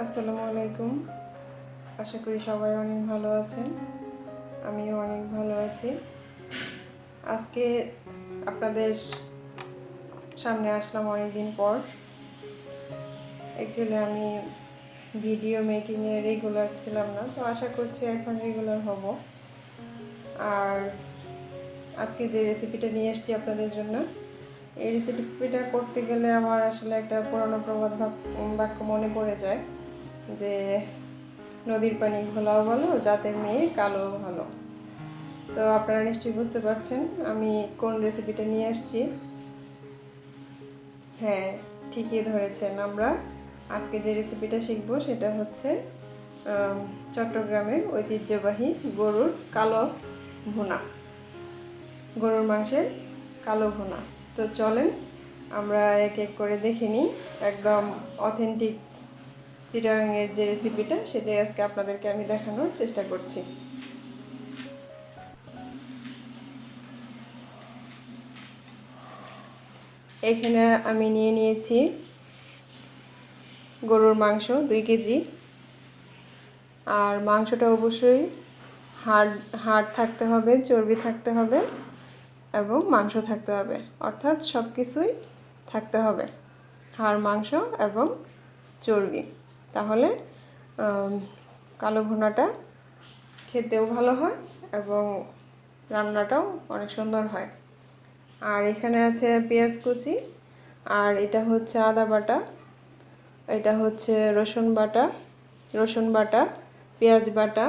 আসসালামু আলাইকুম। আশা করি সবাই অনেক ভালো আছেন। আমিও অনেক ভালো আছি। আজকে আপনাদের সামনে আসলাম অনেক দিন পর। অ্যাকচুয়ালি আমি ভিডিও মেকিংয়ে রেগুলার ছিলাম না, তো আশা করছি এখন রেগুলার হব। আর আজকে যে রেসিপিটা নিয়ে এসেছি আপনাদের জন্য, এই রেসিপিটা করতে গেলে আমার আসলে একটা পুরনো প্রবাদ বাক্য মনে পড়ে যায় যে নদীর পানি ঘোলাও ভালো, জাতের মেয়ে কালো ভালো। তো আপনারা নিশ্চয়ই বুঝতে পারছেন আমি কোন রেসিপিটা নিয়ে আসছি। হ্যাঁ, ঠিকই ধরেছেন। আমরা আজকে যে রেসিপিটা শিখব সেটা হচ্ছে চট্টগ্রামের ঐতিহ্যবাহী গরুর কালো ভুনা, গরুর মাংসের কালো ভুনা। তো চলেন আমরা এক এক করে দেখে নিই। একদম অথেন্টিক চিটাগাংয়ের যে রেসিপিটা, সেটাই আজকে আপনাদেরকে আমি দেখানোর চেষ্টা করছি। এখানে আমি নিয়ে নিয়েছি গরুর মাংস 2 কেজি। আর মাংসটা অবশ্যই হাড় থাকতে হবে, চর্বি থাকতে হবে এবং মাংস থাকতে হবে, অর্থাৎ সব কিছুই থাকতে হবে, হাড়, মাংস এবং চর্বি। তাহলে কালো ভুনাটা খেতেও ভালো হয় এবং রান্নাটাও অনেক সুন্দর হয়। আর এখানে আছে পেঁয়াজ কুচি, আর এটা হচ্ছে আদা বাটা, এটা হচ্ছে রসুন বাটা, পেঁয়াজ বাটা,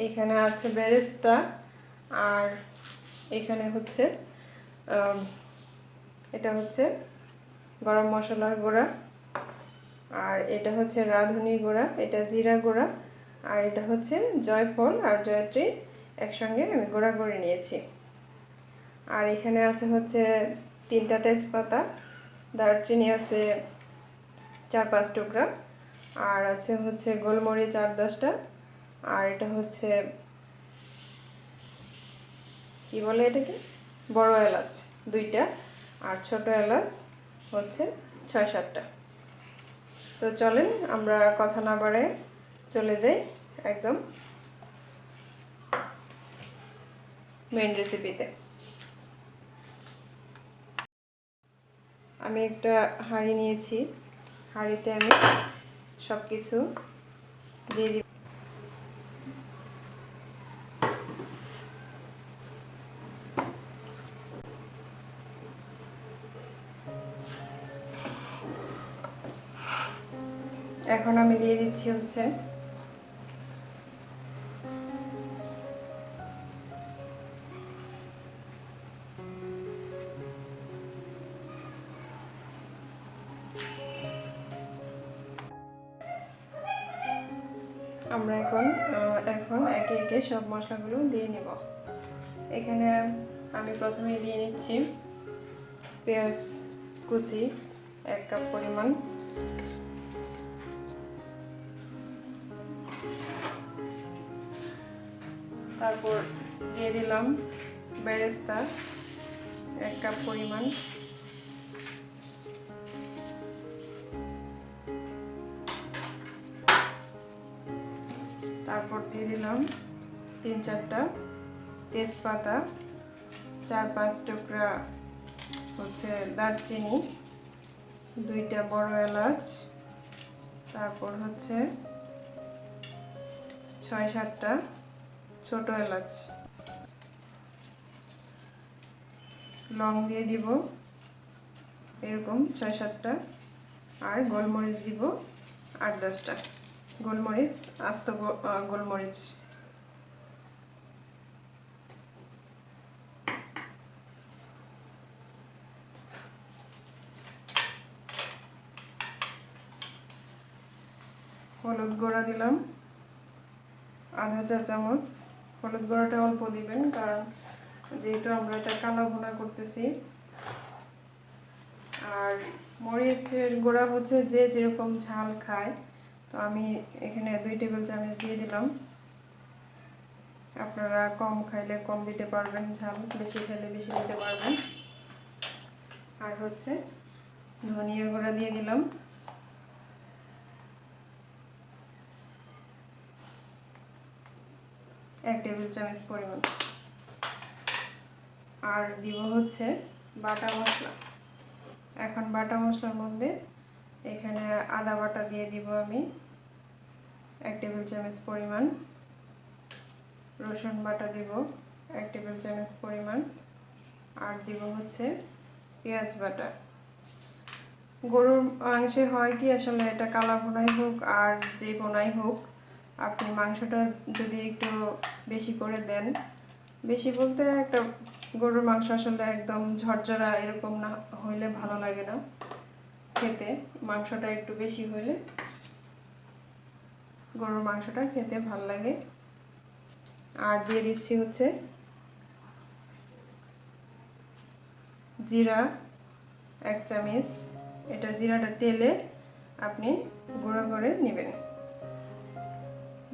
এখানে আছে বেরেস্তা, আর এখানে হচ্ছে এটা হচ্ছে গরম মশলার গুঁড়া, আর এটা হচ্ছে রাঁধুনি গুঁড়া, এটা জিরা গুঁড়া, আর এটা হচ্ছে জয়ফল আর জয়ত্রী একসঙ্গে আমি গুঁড়া করে নিয়েছি। আর এখানে আছে হচ্ছে 3টা তেজপাতা, দারচিনি আছে 4-5 টুকরা, আর আছে হচ্ছে গোলমরিচ 8-10টা, আর এটা হচ্ছে কি বলে এটাকে, বড় এলাচ 2টা, আর ছোট এলাচ হচ্ছে 6-7টা। তো চলেন আমরা কথা না বাড়ায় চলে যাই একদম মেন রেসিপিতে। আমি একটা হাঁড়ি নিয়েছি, হাঁড়িতে আমি সব কিছু দিয়ে দিব। এখন আমি দিয়ে দিচ্ছি হচ্ছে আমরা এখন একে একে সব মশলাগুলো দিয়ে নেব। এখানে আমি প্রথমে দিয়ে নিচ্ছি পেঁয়াজ কুচি 1 কাপ পরিমাণ, তারপর দিয়ে দিলাম বেরেস্তা 1 কাপ পরিমাণ, তারপর দিয়ে দিলাম 3-4টা তেজপাতা, 4-5 টুকরা হচ্ছে দারচিনি, 2টা বড় এলাচ, তারপর হচ্ছে 6-7টা ছোট এলাচ, লং দিয়ে দিব এরকম 6-7টা, আর গোলমরিচ দিব 8-10টা, গোলমরিচ আস্ত গোলমরিচ। হলুদ গুঁড়া দিলাম আধা চা চামচ। হলুদ গুঁড়াটা অল্প দিবেন, কারণ যেহেতু আমরা এটা কালো ভুনা করতেছি। আর মরিচের গুঁড়া হচ্ছে যে যেরকম ঝাল খায়, তো আমি এখানে 2 টেবিল চামচ দিয়ে দিলাম। আপনারা কম খাইলে কম দিতে পারবেন, ঝাল বেশি খাইলে বেশি দিতে পারবেন। আর হচ্ছে ধনিয়া গুঁড়া দিয়ে দিলাম 1 টেবিল চামচ পরিমাণ। আর দিব হচ্ছে বাটা মশলা। এখন বাটা মশলার মধ্যে এখানে আদা বাটা দিয়ে দিব আমি 1 টেবিল চামচ পরিমাণ, রসুন বাটা দিব 1 টেবিল চামচ পরিমাণ, আর দিব হচ্ছে পেঁয়াজ বাটা। গরুর মাংসে হয় কি আসলে এটা কালা ভুনাই হোক আর যে ভুনাই হোক, আপনি মাংসটা যদি একটু বেশি করে দেন, বেশি বলতে একটা গরুর মাংস আসলে একদম ঝরঝরা এরকম না হইলে ভালো লাগে না খেতে। মাংসটা একটু বেশি হইলে গরুর মাংসটা খেতে ভালো লাগে। আর দিয়ে দিচ্ছি হচ্ছে জিরা 1 চামচ। এটা জিরাটা তেলে আপনি গুঁড়ো করে নেবেন,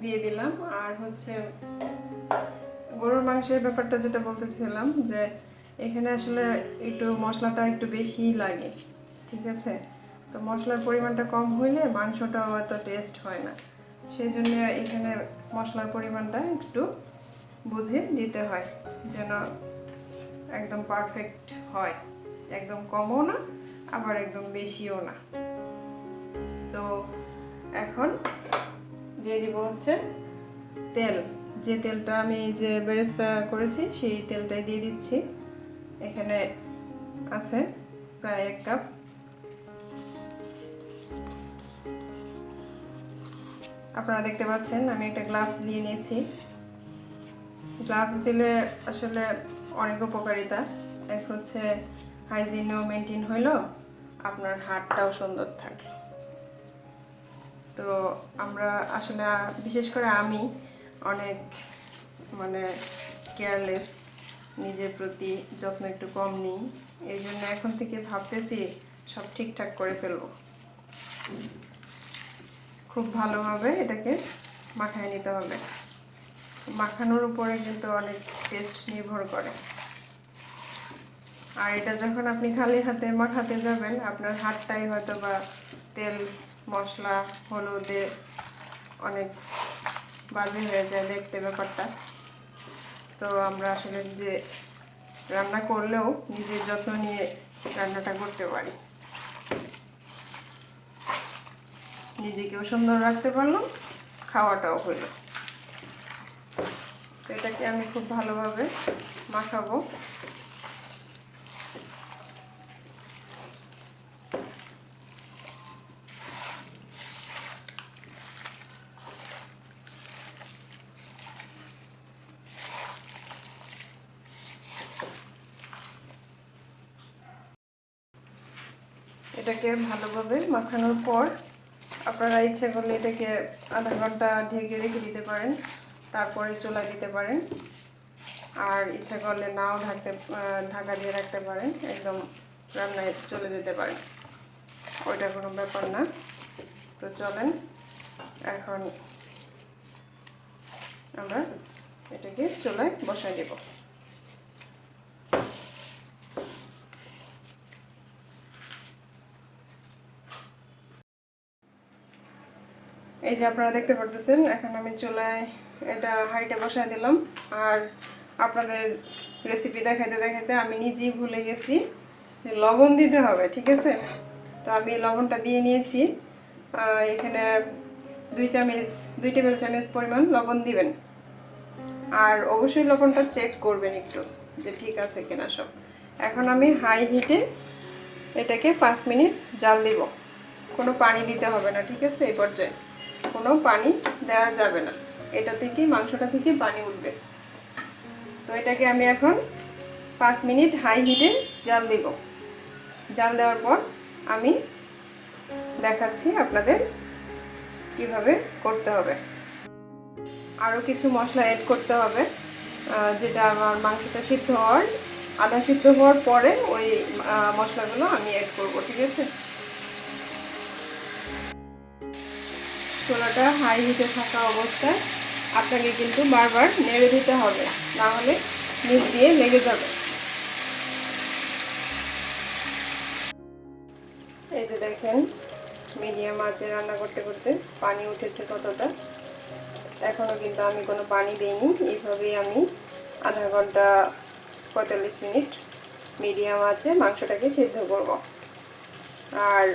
দিয়ে দিলাম। আর হচ্ছে গরুর মাংসের ব্যাপারটা যেটা বলতেছিলাম, যে এখানে আসলে একটু মশলাটা একটু বেশিই লাগে, ঠিক আছে? তো মশলার পরিমাণটা কম হইলে মাংসটাও এত টেস্ট হয় না, সেই জন্য এখানে মশলার পরিমাণটা একটু বুঝে দিতে হয়, যেন একদম পারফেক্ট হয়, একদম কমও না আবার একদম বেশিও না। তো এখন দিয়ে দিব হচ্ছে তেল। যে তেলটা আমি যে বেরেস্তা করেছি সেই তেলটাই দিয়ে দিচ্ছি। এখানে আছে প্রায় 1 কাপ। আপনারা দেখতে পাচ্ছেন আমি একটা গ্লাভস দিয়ে নিয়েছি। গ্লাভস দিলে আসলে অনেক উপকারিতা। এক হচ্ছে হাইজিনও মেনটেন হইলো, আপনার হাতটাও সুন্দর থাকলো। তো আমরা আসলে বিশেষ করে আমি অনেক কেয়ারলেস, নিজের প্রতি যত্ন একটু কম নিই। এই জন্য এখন থেকে ভাবতেছি সব ঠিকঠাক করে ফেলবো। খুব ভালোভাবে এটাকে মাখায় নিতে হবে। মাখানোর উপরে কিন্তু অনেক টেস্ট নির্ভর করে। আর এটা যখন আপনি খালি হাতে মাখাতে যাবেন, আপনার হাতটাই হয়তো বা তেল মশলা হলুদে অনেক বাজে হয়ে যায় দেখতে ব্যাপারটা। তো আমরা আসলে যে রান্না করলেও নিজের যত্ন নিয়ে রান্নাটা করতে পারি, নিজেকেও সুন্দর রাখতে পারলাম, খাওয়াটাও হইল। তো এটাকে আমি খুব ভালোভাবে মাখাবো। এটাকে ভালোভাবে মাখানোর পর আপনারা ইচ্ছে করলে এটাকে আধা ঘন্টা ঢেকে রেখে দিতে পারেন, তারপরে চুলা দিতে পারেন। আর ইচ্ছা করলে নাও ঢাকা দিয়ে রাখতে পারেন, একদম রান্নায় চলে যেতে পারেন, ওইটা কোনো ব্যাপার না। তো চলেন এখন আমরা এটাকে চুলায় বসাই দেব। এই যে আপনারা দেখতে পারতেছেন, এখন আমি চুলায় এটা হাঁড়িটা বসায় দিলাম। আর আপনাদের রেসিপি দেখাইতে দেখাইতে আমি নিজেই ভুলে গেছি যে লবণ দিতে হবে, ঠিক আছে? তো আমি লবণটা দিয়ে নিয়েছি। এখানে 2 টেবিল চামচ পরিমাণ লবণ দিবেন। আর অবশ্যই লবণটা চেক করবেন একটু যে ঠিক আছে কিনা সব। এখন আমি হাই হিটে এটাকে 5 মিনিট জাল দিব। কোনো পানি দিতে হবে না, ঠিক আছে? এই পর্যায়ে কোনো পানি দেওয়া যাবে না, এটা থেকে মাংসটা থেকে পানি উঠবে। তো এটাকে আমি এখন 5 মিনিট হাই হিটে জাল দিব। জাল দেওয়ার পর আমি দেখাচ্ছি আপনাদের কিভাবে করতে হবে। আরও কিছু মশলা অ্যাড করতে হবে, যেটা আমার মাংসটা সিদ্ধ হওয়ার আধা সিদ্ধ হওয়ার পরে ওই মশলাগুলো আমি অ্যাড করব, ঠিক আছে? চুলাটা হাই হিটে থাকা অবস্থায় আপনাকে কিন্তু বারবার নেড়ে দিতে হবে, না হলে নিচ দিয়ে লেগে যাবে। এই যে দেখেন, মিডিয়াম আঁচে রান্না করতে করতে পানি উঠেছে কতটা। এখনও কিন্তু আমি কোনো পানি দিইনি। এইভাবেই আমি আধা ঘন্টা 45 মিনিট মিডিয়াম আছে মাংসটাকে সিদ্ধ করব। আর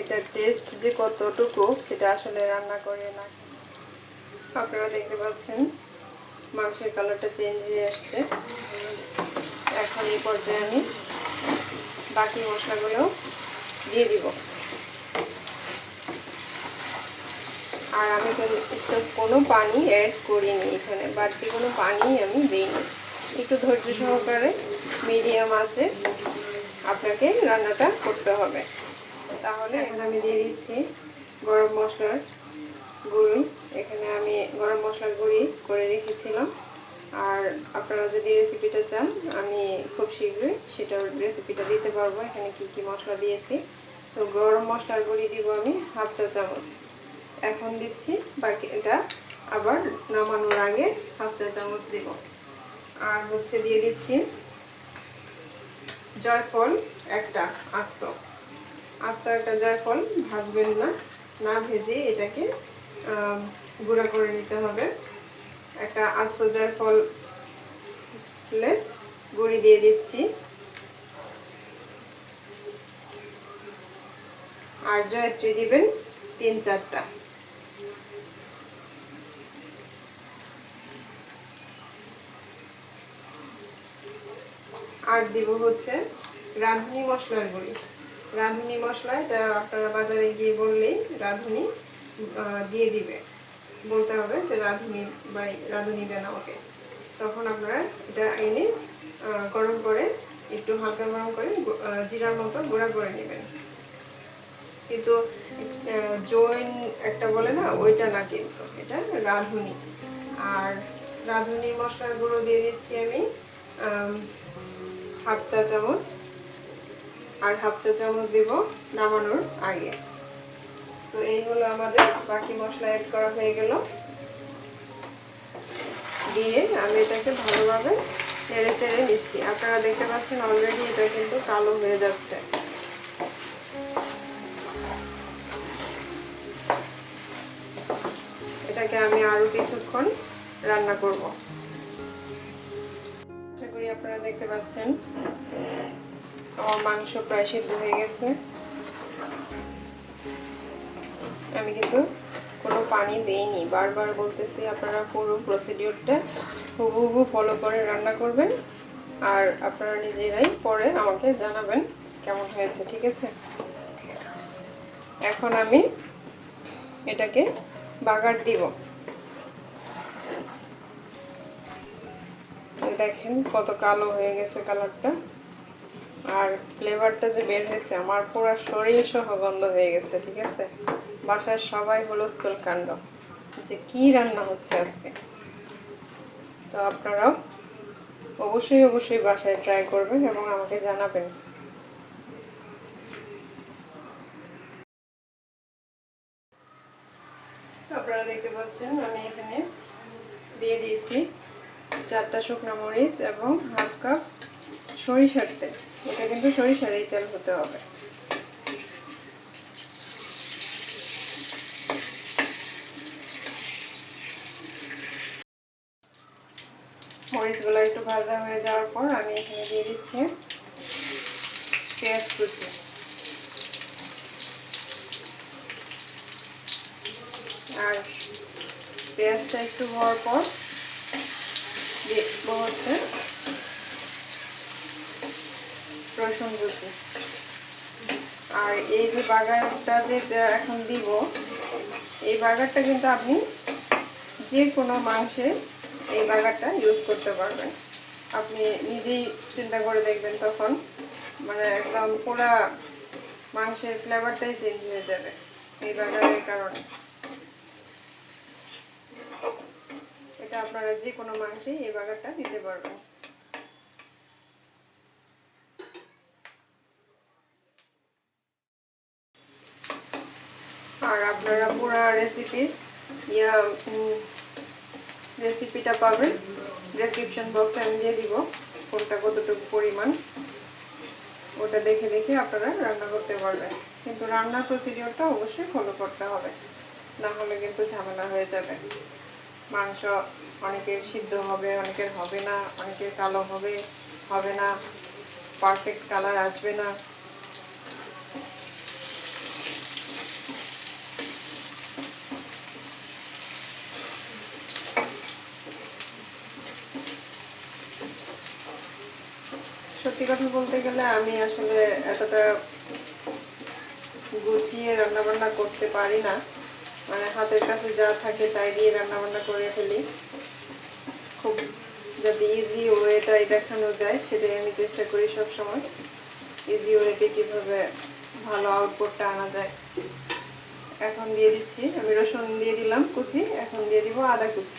এটার টেস্ট যে কতটুকু সেটা আসলে রান্না করে না। আপনারা দেখতে পাচ্ছেন মাংসের কালারটা চেঞ্জ হয়ে আসছে। এখন এই পর্যায়ে আমি বাকি মশলাগুলো দিয়ে দিব। আর আমি কোনো পানি অ্যাড করিনি, এখানে বাড়তি কোনো পানি আমি দিইনি। একটু ধৈর্য সহকারে মিডিয়াম আছে আপনাকে রান্নাটা করতে হবে। তাহলে এখন আমি দিয়ে দিচ্ছি গরম মশলার গুঁড়ি। এখানে আমি গরম মশলার গুঁড়ি করে রেখেছিলাম। আর আপনারা যদি রেসিপিটা চান আমি খুব শীঘ্রই সেটার রেসিপিটা দিতে পারবো, এখানে কি কি মশলা দিয়েছি। তো গরম মশলার গুঁড়ি দিব আমি হাফ চা চামচ। এখন দিচ্ছি বাকিটা আবার নামানোর আগে হাফ চা চামচ দিব। আর হচ্ছে দিয়ে দিচ্ছি জয়ফল একটা আস্ত একটা জয়ফল। ভাজবেন না, না ভেজে এটাকে গুঁড়া করে নিতে হবে। একটা আস্ত জয়ফল গুঁড়ি দিয়ে দিচ্ছি। আর জয়ত্রী দিবেন 3-4টা। আর দিব হচ্ছে রাঁধুনি মশলার গুঁড়ি। রাঁধুনি মশলা এটা আপনারা বাজারে গিয়ে বললেই রাঁধুনি দিয়ে দিবে, বলতে হবে যে রাঁধুনি বা রাঁধুনি দেন আমাকে। তখন আপনারা এটা এনে গরম করে একটু হালকা গরম করে জিরার মতো গুঁড়া করে নেবেন। কিন্তু জৈন একটা বলে না, ওইটা না, কিন্তু এটা রাঁধুনি। আর রাঁধুনি মশলার গুঁড়ো দিয়ে দিচ্ছি আমি হাফ চা চামচ। আর হাফ চা চামচ দিব নামানোর আগে। তো এই হলো আমাদের বাকি মশলা অ্যাড করা হয়ে গেল। দিয়ে আমি এটাকে ভালোভাবে নেড়ে চেড়ে নিচ্ছি। আপনারা দেখতে পাচ্ছেন অলরেডি এটা কিন্তু কালো হয়ে যাচ্ছে। এটাকে আমি আরো কিছুক্ষণ রান্না করব। আশা করি আপনারা দেখতে পাচ্ছেন আমার মাংস প্রায় সিদ্ধ হয়ে গেছে। আমি কিন্তু কোনো পানি দেইনি, বারবার বলতেছি আপনারা পুরো প্রসিডিওরটা হুবহু ফলো করে রান্না করবেন। আর আপনারা নিজেরাই পরে আমাকে জানাবেন কেমন হয়েছে, ঠিক আছে? এখন আমি এটাকে বাগার দিব। দেখেন কত কালো হয়ে গেছে কালারটা। আর ফ্লেভারটা যে বের হয়েছে, আমার পুরো শরীর সহ গন্ধ হয়ে গেছে, ঠিক আছে? বাসার সবাই হুলস্থুল কাণ্ড যে কি রান্না হচ্ছে আজকে। তো আপনারাও অবশ্যই বাসায় ট্রাই করবেন এবং আমাকে জানাবেন। আপনারা দেখতে পাচ্ছেন আমি এখানে দিয়ে দিয়েছি 4টা শুকনো মরিচ এবং হাফ কাপ সরিষার তেল। এটা কিন্তু সরিষারই তেল হতে হবে। মরিচগুলো একটু ভাজা হয়ে যাওয়ার পর আমি এখানে দিয়ে দিচ্ছি পেঁয়াজ কুচি। আর পেঁয়াজটা একটু হওয়ার পর দিয়ে হচ্ছে রসুন কুচি। আর এই যে বাগারটা যে এখন দিব, এই বাগারটা কিন্তু আপনি যে কোনো মাংসে এই বাগারটা ইউজ করতে পারবেন। আপনি নিজেই চিন্তা করে দেখবেন, তখন মানে একদম পুরা মাংসের ফ্লেভারটাই চেঞ্জ হয়ে যাবে এই বাগারের কারণে। এটা আপনারা যে কোনো মাংসে এই বাগারটা দিতে পারবেন। আর আপনারা পুরো রেসিপিটা পাবেন ডেসক্রিপশন বক্সে, আমি দিয়ে দিব কোনটা কতটুকু পরিমাণ, ওটা দেখে আপনারা রান্না করতে পারবেন। কিন্তু রান্নার প্রসিডিওরটা অবশ্যই ফলো করতে হবে। না হলে কিন্তু ঝামেলা হয়ে যাবে। মাংস অনেকের সিদ্ধ হবে, অনেকের হবে না, অনেকের কালো হবে, হবে না, পারফেক্ট কালার আসবে না। সত্যি কথা বলতে গেলে আমি আসলে এতটা গুছিয়ে রান্নাবান্না করতে পারি না, মানে হাতের কাছে যা থাকে তাই দিয়ে রান্নাবান্না করে ফেলি। খুব যাতে ইজি ওয়েটাই দেখানো যায় সেটাই আমি চেষ্টা করি সব সময়। ইজি ওয়েতে কীভাবে ভালো আউটপুটটা আনা যায়। এখন দিয়ে দিচ্ছি, আমি রসুন দিয়ে দিলাম কুচি, এখন দিয়ে দিব আদা কুচি।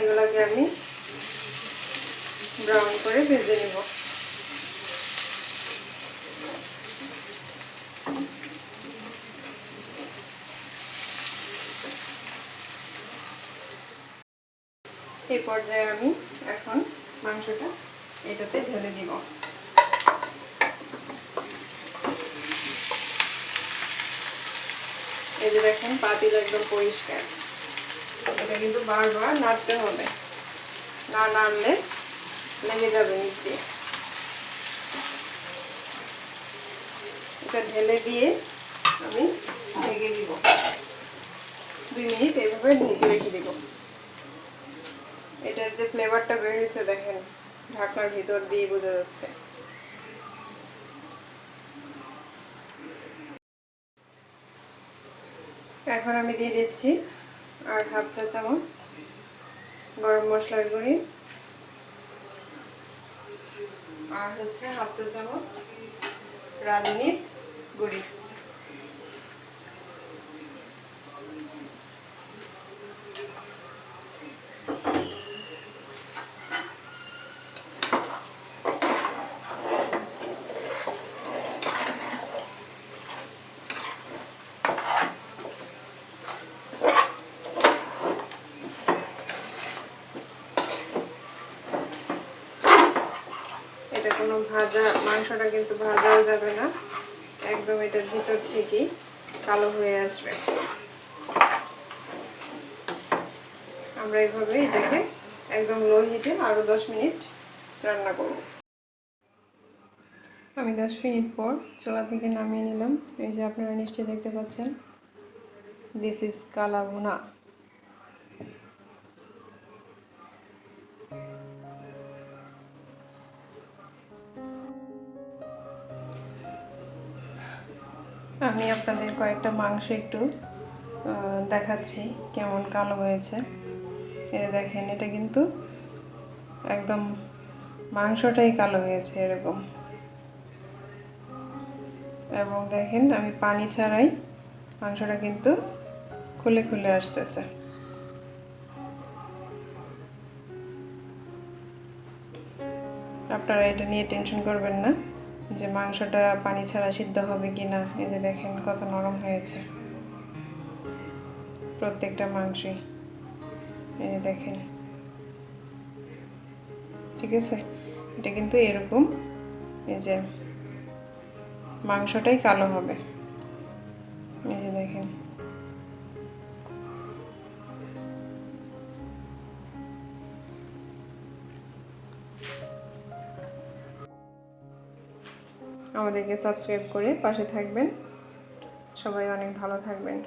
এগুলাকে আমি ব্রাউন করে ভেজে নিব। এই পর্যায়ে আমি এখন মাংসটা এটাতে ঢেলে দিব। এই যে দেখেন পাতিল একদম পরিষ্কার। এটা কিন্তু বারবার নাড়তে হবে, না নাড়লে লেগে যাবে নিচ দিয়ে। এটা ঢেলে দিয়ে আমি ঢেকে দিব, 2 মিনিট এইভাবে ঢেকে রেখে দিব। এটার যে ফ্লেভারটা বের হয়েছে দেখেন, ঢাকনার ভিতর দিয়ে বোঝা যাচ্ছে। এখন আমি দিয়ে দিচ্ছি আর 1/2 চা চামচ গরম মশলার গুঁড়ি, আর হচ্ছে 1/2 চা চামচ রাঁধুনির গুঁড়ি। এটা কোনো ভাজা, মাংসটা কিন্তু ভাজাও যাবে না, একদম এটার ভিতর থেকেই কালো হয়ে আসবে। আমরা এইভাবে এটাকে একদম লো হিটে আরও 10 মিনিট রান্না করব। আমি 10 মিনিট পর চুলা থেকে নামিয়ে নিলাম। এই যে আপনারা নিশ্চয়ই দেখতে পাচ্ছেন, দিস ইজ কালা ভুনা। আমি আপনাদের কয়েকটা মাংস একটু দেখাচ্ছি কেমন কালো হয়েছে। এই দেখেন, এটা কিন্তু একদম মাংসটাই কালো হয়েছে এরকম। এবং দেখেন আমি পানি ছাড়াই মাংসটা কিন্তু খুলে খুলে আসতেছে। আপনারা এটা নিয়ে টেনশন করবেন না যে মাংসটা পানি ছাড়া সিদ্ধ হবে কি না। এই যে দেখেন কত নরম হয়েছে প্রত্যেকটা মাংসই। এই যে দেখেন, ঠিক আছে, এটা কিন্তু এরকম, এই যে মাংসটাই কালো হবে। এই যে দেখেন, আমাদেরকে সাবস্ক্রাইব করে পাশে থাকবেন। সবাই অনেক ভালো থাকবেন।